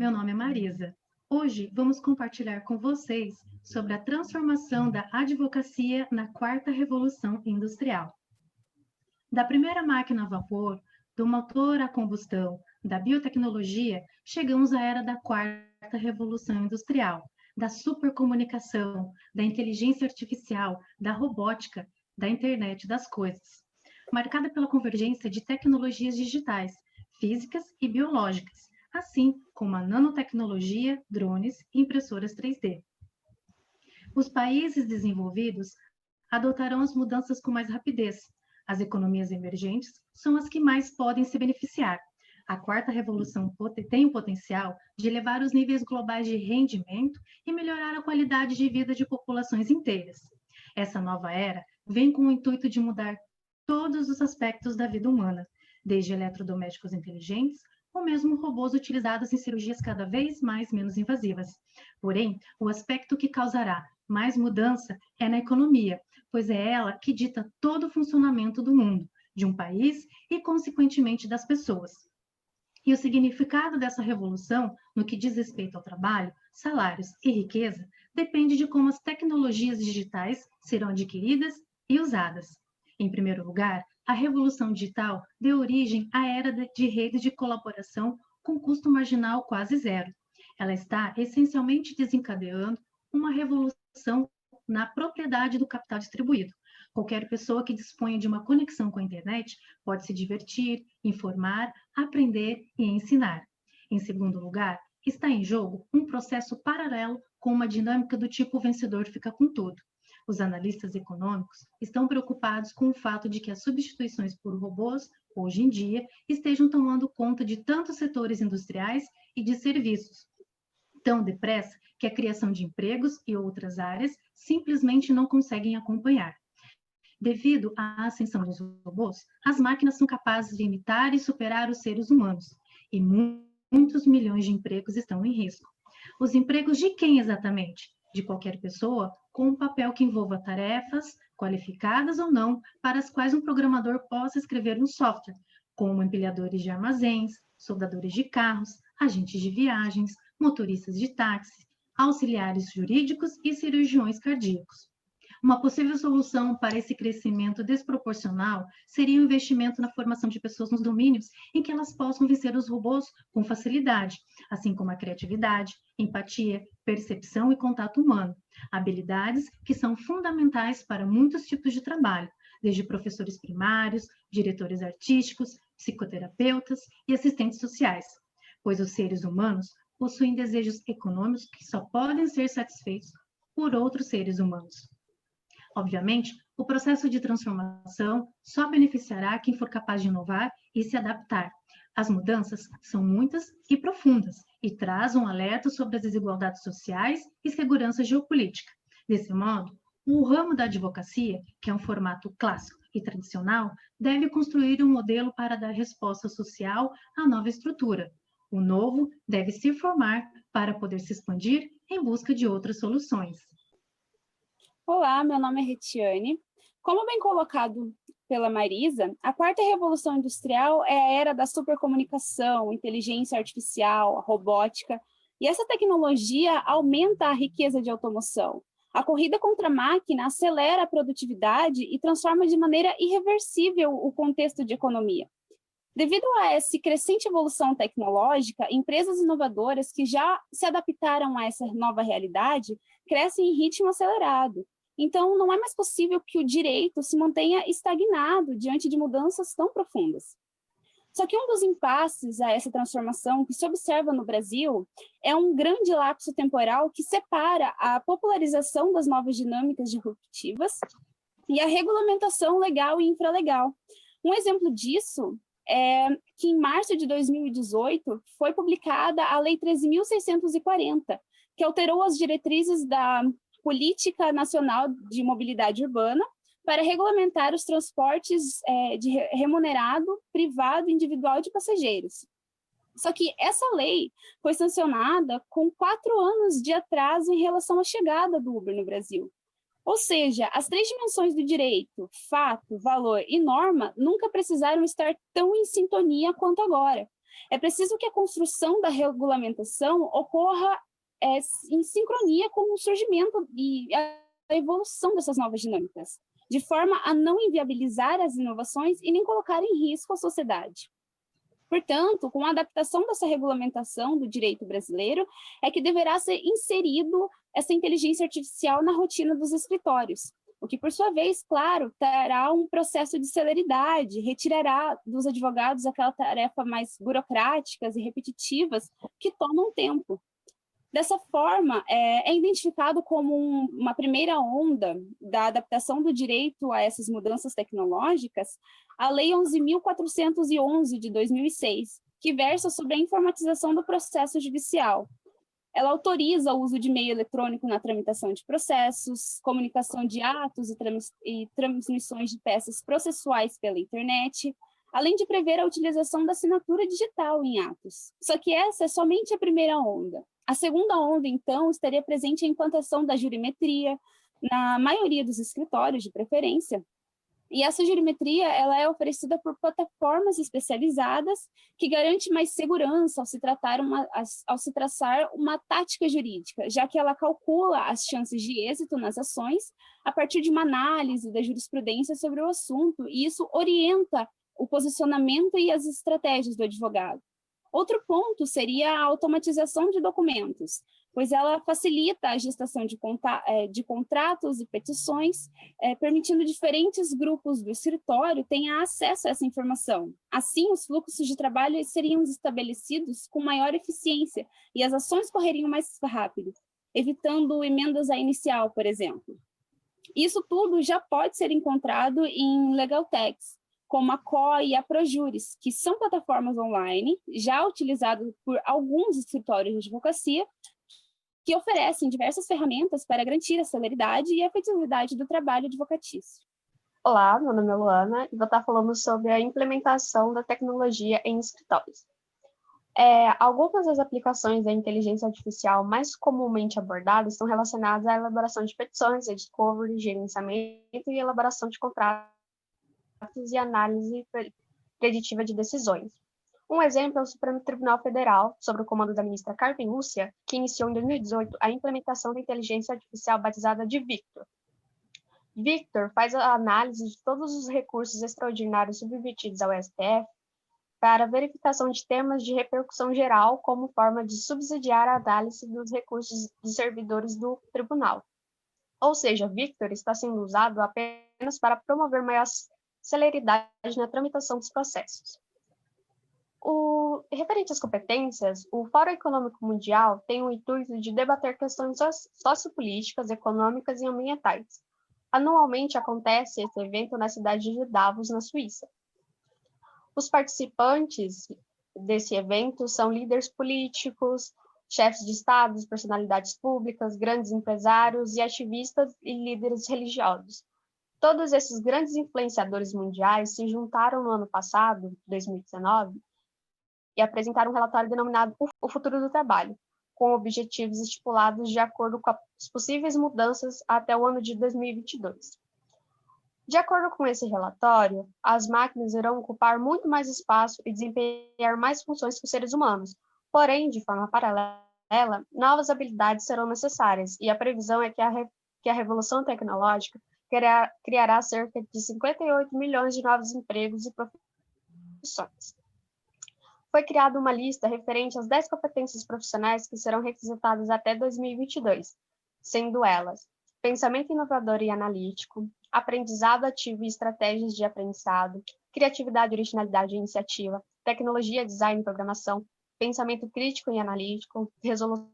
meu nome é Marisa. Hoje vamos compartilhar com vocês sobre a transformação da advocacia na quarta revolução industrial. Da primeira máquina a vapor, do motor à combustão, da biotecnologia, chegamos à era da quarta revolução industrial, da supercomunicação, da inteligência artificial, da robótica, da internet das coisas, marcada pela convergência de tecnologias digitais, físicas e biológicas, assim como a nanotecnologia, drones e impressoras 3D. Os países desenvolvidos adotarão as mudanças com mais rapidez. As economias emergentes são as que mais podem se beneficiar. A quarta revolução tem o potencial de elevar os níveis globais de rendimento e melhorar a qualidade de vida de populações inteiras. Essa nova era vem com o intuito de mudar todos os aspectos da vida humana, desde eletrodomésticos inteligentes ou mesmo robôs utilizados em cirurgias cada vez menos invasivas. Porém, o aspecto que causará mais mudança é na economia, pois é ela que dita todo o funcionamento do mundo, de um país e, consequentemente, das pessoas. E o significado dessa revolução, no que diz respeito ao trabalho, salários e riqueza, depende de como as tecnologias digitais serão adquiridas e usadas. Em primeiro lugar, a revolução digital deu origem à era de redes de colaboração com custo marginal quase zero. Ela está essencialmente desencadeando uma revolução na propriedade do capital distribuído. Qualquer pessoa que disponha de uma conexão com a internet pode se divertir, informar, aprender e ensinar. Em segundo lugar, está em jogo um processo paralelo com uma dinâmica do tipo vencedor fica com tudo. Os analistas econômicos estão preocupados com o fato de que as substituições por robôs, hoje em dia, estejam tomando conta de tantos setores industriais e de serviços, tão depressa que a criação de empregos e outras áreas simplesmente não conseguem acompanhar. Devido à ascensão dos robôs, as máquinas são capazes de imitar e superar os seres humanos, e muitos milhões de empregos estão em risco. Os empregos de quem exatamente? De qualquer pessoa com um papel que envolva tarefas, qualificadas ou não, para as quais um programador possa escrever um software, como empilhadores de armazéns, soldadores de carros, agentes de viagens, motoristas de táxi, auxiliares jurídicos e cirurgiões cardíacos. Uma possível solução para esse crescimento desproporcional seria o investimento na formação de pessoas nos domínios em que elas possam vencer os robôs com facilidade, assim como a criatividade, empatia, percepção e contato humano, habilidades que são fundamentais para muitos tipos de trabalho, desde professores primários, diretores artísticos, psicoterapeutas e assistentes sociais, pois os seres humanos possuem desejos econômicos que só podem ser satisfeitos por outros seres humanos. Obviamente, o processo de transformação só beneficiará quem for capaz de inovar e se adaptar. As mudanças são muitas e profundas e trazem um alerta sobre as desigualdades sociais e segurança geopolítica. Desse modo, o ramo da advocacia, que é um formato clássico e tradicional, deve construir um modelo para dar resposta social à nova estrutura. O novo deve se formar para poder se expandir em busca de outras soluções. Olá, meu nome é Retiane. Como bem colocado pela Marisa, a quarta revolução industrial é a era da supercomunicação, inteligência artificial, a robótica, e essa tecnologia aumenta a riqueza de automoção. A corrida contra a máquina acelera a produtividade e transforma de maneira irreversível o contexto de economia. Devido a essa crescente evolução tecnológica, empresas inovadoras que já se adaptaram a essa nova realidade crescem em ritmo acelerado. Então, não é mais possível que o direito se mantenha estagnado diante de mudanças tão profundas. Só que um dos impasses a essa transformação que se observa no Brasil é um grande lapso temporal que separa a popularização das novas dinâmicas disruptivas e a regulamentação legal e infralegal. Um exemplo disso é que em março de 2018 foi publicada a Lei 13.640, que alterou as diretrizes da Política Nacional de Mobilidade Urbana para regulamentar os transportes de remunerado, privado e individual de passageiros. Só que essa lei foi sancionada com 4 anos de atraso em relação à chegada do Uber no Brasil. Ou seja, as 3 dimensões do direito, fato, valor e norma, nunca precisaram estar tão em sintonia quanto agora. É preciso que a construção da regulamentação ocorra em sincronia com o surgimento e a evolução dessas novas dinâmicas, de forma a não inviabilizar as inovações e nem colocar em risco a sociedade. Portanto, com a adaptação dessa regulamentação do direito brasileiro, é que deverá ser inserido essa inteligência artificial na rotina dos escritórios, o que, por sua vez, claro, terá um processo de celeridade, retirará dos advogados aquela tarefa mais burocráticas e repetitivas que tomam tempo. Dessa forma, é identificado como uma primeira onda da adaptação do direito a essas mudanças tecnológicas a Lei 11.411 de 2006, que versa sobre a informatização do processo judicial. Ela autoriza o uso de meio eletrônico na tramitação de processos, comunicação de atos e transmissões de peças processuais pela internet, além de prever a utilização da assinatura digital em atos. Só que essa é somente a primeira onda. A segunda onda, então, estaria presente a implantação da jurimetria na maioria dos escritórios, de preferência. E essa jurimetria ela é oferecida por plataformas especializadas que garante mais segurança ao se traçar uma tática jurídica, já que ela calcula as chances de êxito nas ações a partir de uma análise da jurisprudência sobre o assunto, e isso orienta o posicionamento e as estratégias do advogado. Outro ponto seria a automatização de documentos, pois ela facilita a gestação de contratos e petições, permitindo diferentes grupos do escritório tenham acesso a essa informação. Assim, os fluxos de trabalho seriam estabelecidos com maior eficiência e as ações correriam mais rápido, evitando emendas à inicial, por exemplo. Isso tudo já pode ser encontrado em Legaltex, como a CO e a Projuris, que são plataformas online já utilizadas por alguns escritórios de advocacia, que oferecem diversas ferramentas para garantir a celeridade e a efetividade do trabalho advocatício. Olá, meu nome é Luana e vou estar falando sobre a implementação da tecnologia em escritórios. Algumas das aplicações da inteligência artificial mais comumente abordadas estão relacionadas à elaboração de petições, e-discovery, gerenciamento e elaboração de contratos e análise preditiva de decisões. Um exemplo é o Supremo Tribunal Federal, sob o comando da ministra Carmen Lúcia, que iniciou em 2018 a implementação da inteligência artificial batizada de Victor. Victor faz a análise de todos os recursos extraordinários submetidos ao STF para verificação de temas de repercussão geral como forma de subsidiar a análise dos recursos de servidores do tribunal. Ou seja, Victor está sendo usado apenas para promover maior celeridade na tramitação dos processos. Referente às competências, o Fórum Econômico Mundial tem o intuito de debater questões sociopolíticas, econômicas e ambientais. Anualmente acontece esse evento na cidade de Davos, na Suíça. Os participantes desse evento são líderes políticos, chefes de estados, personalidades públicas, grandes empresários e ativistas e líderes religiosos. Todos esses grandes influenciadores mundiais se juntaram no ano passado, 2019, e apresentaram um relatório denominado O Futuro do Trabalho, com objetivos estipulados de acordo com as possíveis mudanças até o ano de 2022. De acordo com esse relatório, as máquinas irão ocupar muito mais espaço e desempenhar mais funções que os seres humanos, porém, de forma paralela, novas habilidades serão necessárias, e a previsão é que a revolução tecnológica criará cerca de 58 milhões de novos empregos e profissões. Foi criada uma lista referente às 10 competências profissionais que serão requisitadas até 2022, sendo elas pensamento inovador e analítico, aprendizado ativo e estratégias de aprendizado, criatividade, originalidade e iniciativa, tecnologia, design e programação, pensamento crítico e analítico, resolução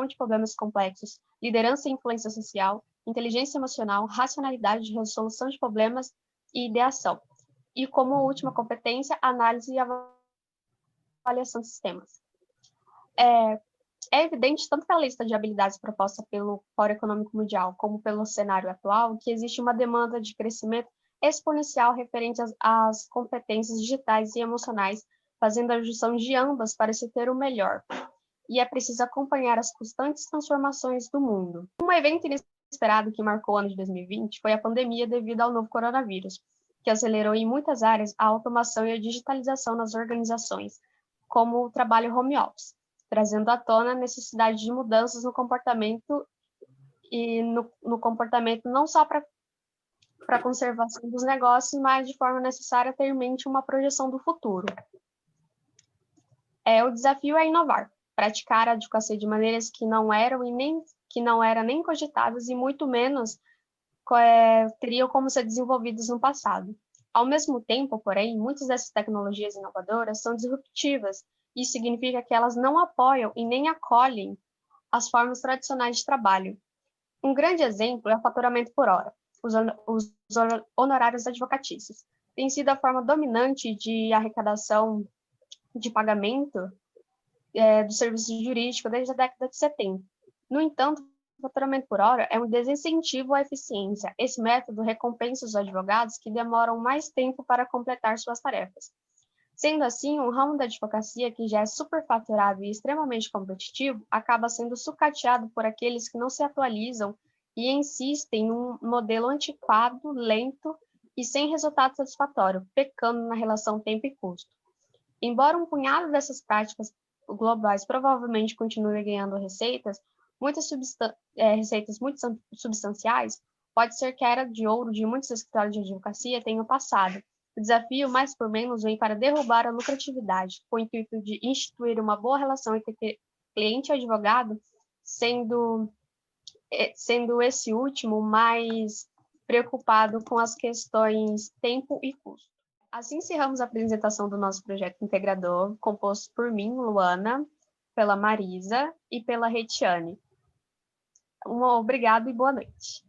de problemas complexos, liderança e influência social, inteligência emocional, racionalidade de resolução de problemas e ideação. E como última competência, análise e avaliação de sistemas. É evidente, tanto pela lista de habilidades proposta pelo Fórum Econômico Mundial, como pelo cenário atual, que existe uma demanda de crescimento exponencial referente às competências digitais e emocionais, fazendo a junção de ambas para se ter o melhor. E é preciso acompanhar as constantes transformações do mundo. Um evento inesperado que marcou o ano de 2020 foi a pandemia devido ao novo coronavírus. que acelerou em muitas áreas a automação e a digitalização nas organizações, como o trabalho home office, trazendo à tona a necessidade de mudanças no comportamento no comportamento não só para a conservação dos negócios, mas de forma necessária ter em mente uma projeção do futuro. O desafio é inovar, praticar a advocacia de maneiras que não eram nem cogitadas e muito menos teriam como ser desenvolvidas no passado. Ao mesmo tempo, porém, muitas dessas tecnologias inovadoras são disruptivas. Isso significa que elas não apoiam e nem acolhem as formas tradicionais de trabalho. Um grande exemplo é o faturamento por hora, os honorários advocatícios. Tem sido a forma dominante de arrecadação de pagamento do serviço jurídico desde a década de 70. No entanto, o faturamento por hora é um desincentivo à eficiência. Esse método recompensa os advogados que demoram mais tempo para completar suas tarefas. Sendo assim, um ramo da advocacia que já é superfaturado e extremamente competitivo acaba sendo sucateado por aqueles que não se atualizam e insistem em um modelo antiquado, lento e sem resultado satisfatório, pecando na relação tempo e custo. Embora um punhado dessas práticas globais provavelmente continue ganhando receitas, receitas muito substanciais, pode ser que a era de ouro de muitos escritórios de advocacia tenha passado. O desafio, mais por menos, vem para derrubar a lucratividade, com o intuito de instituir uma boa relação entre cliente e advogado, sendo esse último mais preocupado com as questões tempo e custo. Assim encerramos a apresentação do nosso projeto integrador, composto por mim, Luana, pela Marisa e pela Retiane. Obrigado e boa noite.